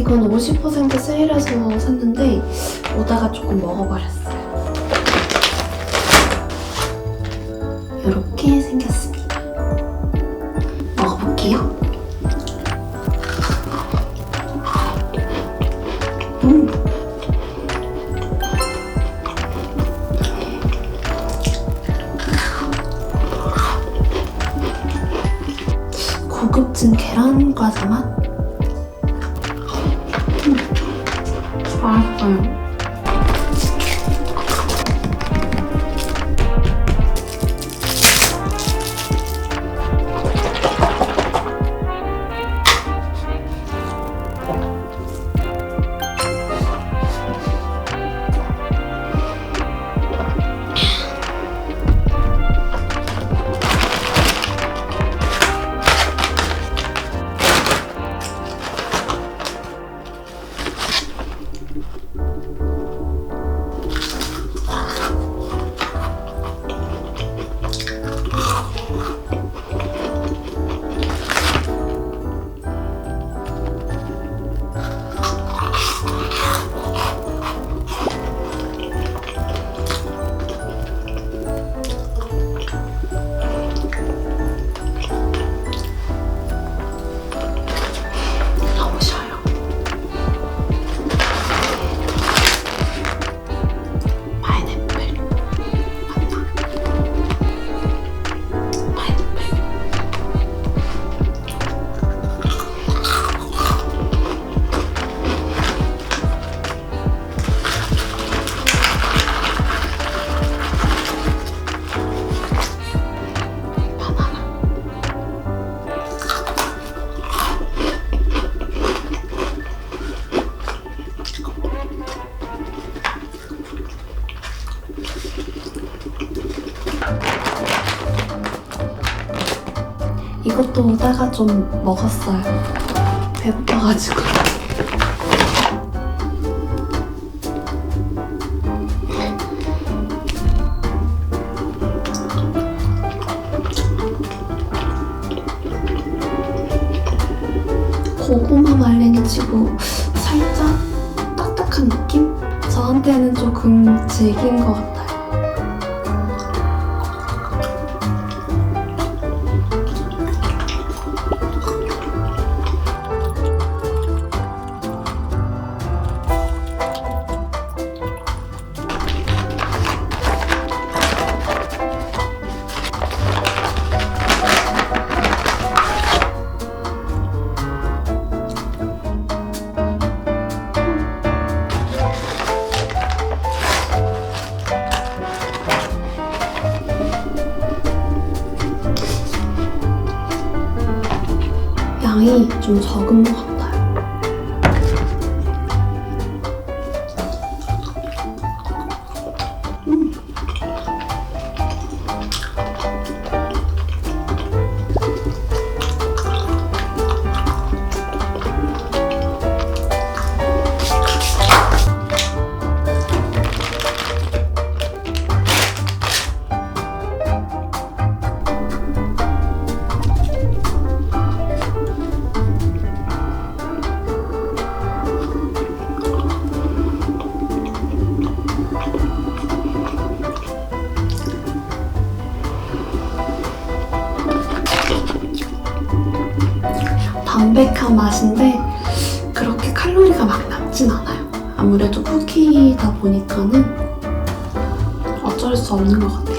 이건 50% 세일해서 샀는데 오다가 조금 먹어버렸어요. 이렇게 생겼습니다. 먹어볼게요. 고급진 계란 과자 맛? 맛있어요. 이것도 오다가 좀 먹었어요. 배고파가지고. 고구마 말랭이 치고 살짝 딱딱한 느낌? 저한테는 조금 질긴 것 같아요. 양이 좀 적은 것 같아요. 담백한 맛인데 그렇게 칼로리가 막 남진 않아요. 아무래도 쿠키다 보니까는 어쩔 수 없는 것 같아요.